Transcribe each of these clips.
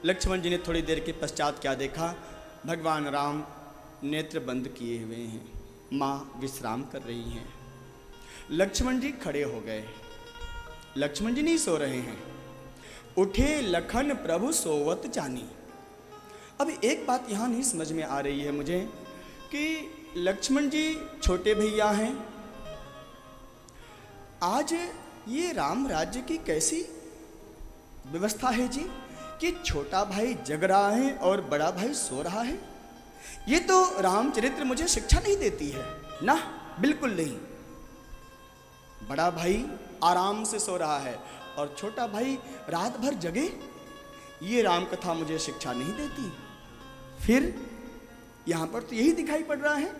लक्ष्मण जी ने थोड़ी देर के पश्चात क्या देखा, भगवान राम नेत्र बंद किए हुए हैं, माँ विश्राम कर रही हैं। लक्ष्मण जी खड़े हो गए। लक्ष्मण जी नहीं सो रहे हैं। उठे लखन प्रभु सोवत जानी। अब एक बात यहाँ नहीं समझ में आ रही है मुझे कि लक्ष्मण जी छोटे भैया हैं। आज ये राम राज्य की कैसी व्यवस्था है जी कि छोटा भाई जग रहा है और बड़ा भाई सो रहा है। ये तो रामचरित्र मुझे शिक्षा नहीं देती है ना, बिल्कुल नहीं। बड़ा भाई आराम से सो रहा है और छोटा भाई रात भर जगे, ये राम कथा मुझे शिक्षा नहीं देती। फिर यहां पर तो यही दिखाई पड़ रहा है,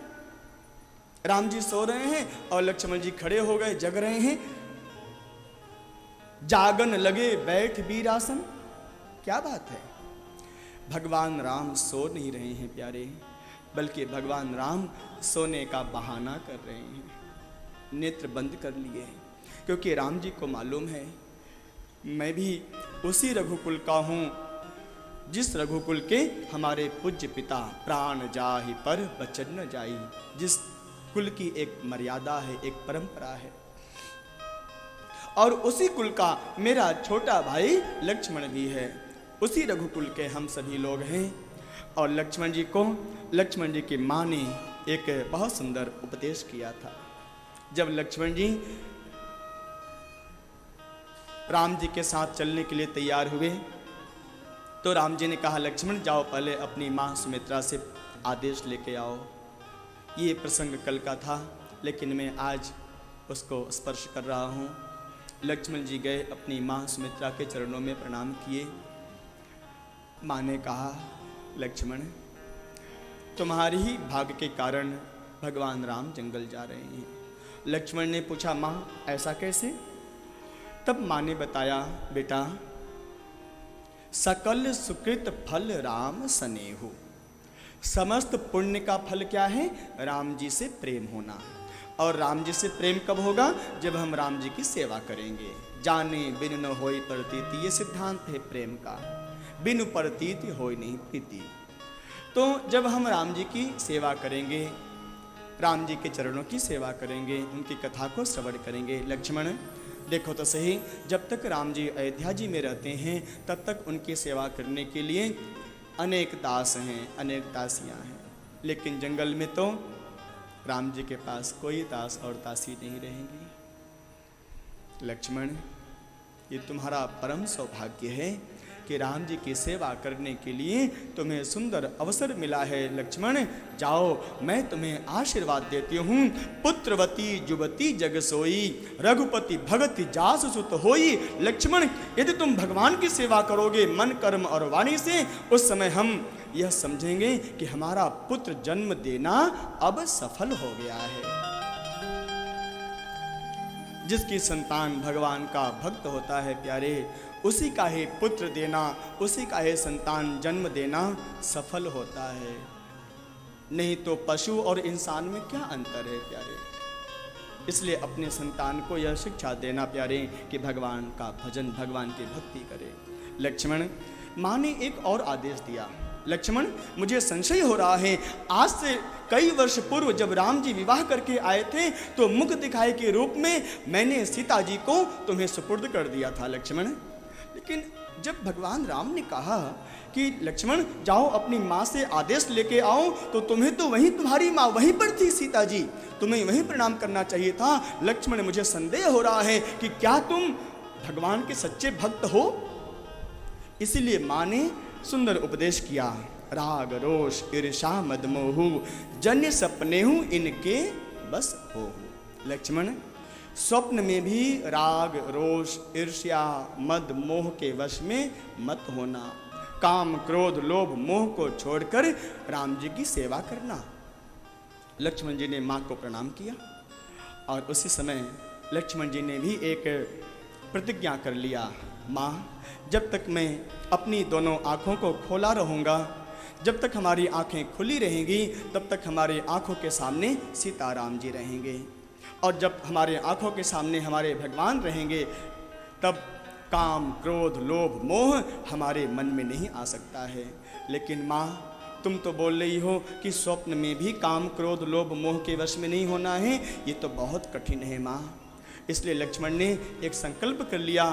राम जी सो रहे हैं और लक्ष्मण जी खड़े हो गए, जग रहे हैं। जागन लगे बैठ वीरासन, क्या बात है। भगवान राम सो नहीं रहे हैं प्यारे, बल्कि भगवान राम सोने का बहाना कर रहे हैं, नेत्र बंद कर लिए हैं। क्योंकि राम जी को मालूम है मैं भी उसी रघुकुल का हूँ जिस रघुकुल के हमारे पूज्य पिता प्राण जाहि पर बचन न जाई, जिस कुल की एक मर्यादा है, एक परंपरा है। और उसी कुल का मेरा छोटा भाई लक्ष्मण भी है, उसी रघुकुल के हम सभी लोग हैं। और लक्ष्मण जी की माँ ने एक बहुत सुंदर उपदेश किया था। जब लक्ष्मण जी राम जी के साथ चलने के लिए तैयार हुए तो राम जी ने कहा, लक्ष्मण जाओ पहले अपनी माँ सुमित्रा से आदेश लेके आओ। ये प्रसंग कल का था लेकिन मैं आज उसको स्पर्श कर रहा हूँ। लक्ष्मण जी गए, अपनी माँ सुमित्रा के चरणों में प्रणाम किए। माँ ने कहा, लक्ष्मण तुम्हारी ही भाग्य के कारण भगवान राम जंगल जा रहे हैं। लक्ष्मण ने पूछा, माँ ऐसा कैसे? तब माँ ने बताया, बेटा सकल सुकृत फल राम स्नेहु, समस्त पुण्य का फल क्या है? राम जी से प्रेम होना। और राम जी से प्रेम कब होगा? जब हम राम जी की सेवा करेंगे। जाने बिन न होई प्रतीति, ये सिद्धांत है प्रेम का, बिनु प्रतीति होई नहीं प्रीति। तो जब हम राम जी की सेवा करेंगे, राम जी के चरणों की सेवा करेंगे, उनकी कथा को श्रवण करेंगे। लक्ष्मण देखो तो सही, जब तक राम जी अयोध्या जी में रहते हैं तब तक उनकी सेवा करने के लिए अनेक दास हैं, अनेक दासियां हैं। लेकिन जंगल में तो राम जी के पास कोई दास और दासी नहीं रहेंगी। लक्ष्मण ये तुम्हारा परम सौभाग्य है कि राम जी की सेवा करने के लिए तुम्हें सुंदर अवसर मिला है। लक्ष्मण जाओ, मैं तुम्हें आशीर्वाद देती हूँ। पुत्रवती जुवती जग सोई, रघुपति भगति जास सुत होई। लक्ष्मण यदि तुम भगवान की सेवा करोगे मन कर्म और वाणी से, उस समय हम यह समझेंगे कि हमारा पुत्र जन्म देना अब सफल हो गया है। जिसकी संतान भगवान का भक्त होता है प्यारे, उसी का ही पुत्र देना, उसी का ही संतान जन्म देना सफल होता है। नहीं तो पशु और इंसान में क्या अंतर है प्यारे। इसलिए अपने संतान को यह शिक्षा देना प्यारे कि भगवान का भजन, भगवान की भक्ति करे। लक्ष्मण माँ ने एक और आदेश दिया, लक्ष्मण मुझे संशय हो रहा है, आज से कई वर्ष पूर्व जब राम जी विवाह करके आए थे तो मुख दिखाई के रूप में मैंने सीता जी को तुम्हें सुपुर्द कर दिया था लक्ष्मण। लेकिन जब भगवान राम ने कहा कि लक्ष्मण जाओ अपनी माँ से आदेश लेके आओ, तो तुम्हें तो वहीं तुम्हारी माँ वहीं पर थी सीता जी, तुम्हें वहीं प्रणाम करना चाहिए था। लक्ष्मण मुझे संदेह हो रहा है कि क्या तुम भगवान के सच्चे भक्त हो। इसीलिए माँ ने सुंदर उपदेश किया, राग रोष ईर्षा मद मोहु, जन्य सपने हूँ इनके बस हो। लक्ष्मण स्वप्न में भी राग रोष ईर्ष्या मद मोह के वश में मत होना। काम क्रोध लोभ मोह को छोड़कर राम जी की सेवा करना। लक्ष्मण जी ने माँ को प्रणाम किया और उसी समय लक्ष्मण जी ने भी एक प्रतिज्ञा कर लिया, माँ जब तक मैं अपनी दोनों आँखों को खोला रहूँगा, जब तक हमारी आँखें खुली रहेंगी, तब तक हमारी आँखों के सामने सीताराम जी रहेंगे। और जब हमारे आँखों के सामने हमारे भगवान रहेंगे, तब काम, क्रोध, लोभ, मोह हमारे मन में नहीं आ सकता है। लेकिन माँ, तुम तो बोल रही हो कि स्वप्न में भी काम, क्रोध, लोभ, मोह के वश में नहीं होना है। ये तो बहुत कठिन है माँ। इसलिए लक्ष्मण ने एक संकल्प कर लिया,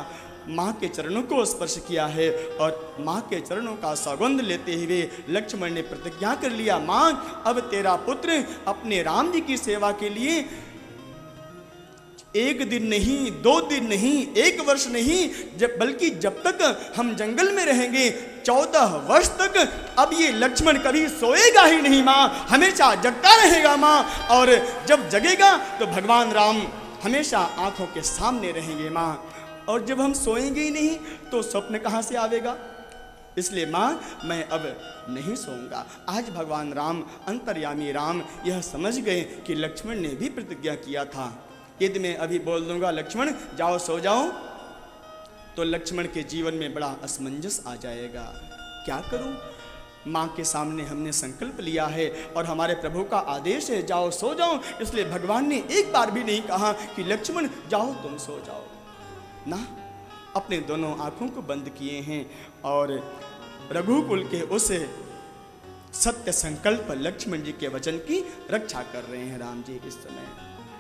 माँ के चरणों को स्पर्श किया है और माँ के चरणों का सौगंध लेते हुए लक्ष्मण ने प्रतिज्ञा कर लिया, माँ अब तेरा पुत्र अपने राम जी की सेवा के लिए 1 दिन नहीं, 2 दिन नहीं, 1 वर्ष नहीं, बल्कि जब तक हम जंगल में रहेंगे 14 वर्ष तक अब ये लक्ष्मण कभी सोएगा ही नहीं माँ, हमेशा जगता रहेगा माँ। और जब जगेगा तो भगवान राम हमेशा आंखों के सामने रहेंगे माँ। और जब हम सोएंगे ही नहीं तो स्वप्न कहाँ से आवेगा? इसलिए माँ मैं अब नहीं सोऊंगा। आज भगवान राम, अंतर्यामी राम यह समझ गए कि लक्ष्मण ने भी प्रतिज्ञा किया था। यदि मैं अभी बोल दूंगा लक्ष्मण जाओ सो जाओ, तो लक्ष्मण के जीवन में बड़ा असमंजस आ जाएगा। क्या करूं? माँ के सामने हमने संकल्प लिया है और हमारे प्रभु का आदेश है जाओ सो जाओ, इसलिए भगवान ने एक बार भी नहीं कहा कि लक्ष्मण जाओ तुम सो जाओ ना। अपने दोनों आंखों को बंद किए हैं और रघुकुल के उस सत्य संकल्प लक्ष्मण जी के वचन की रक्षा कर रहे हैं राम जी इस समय।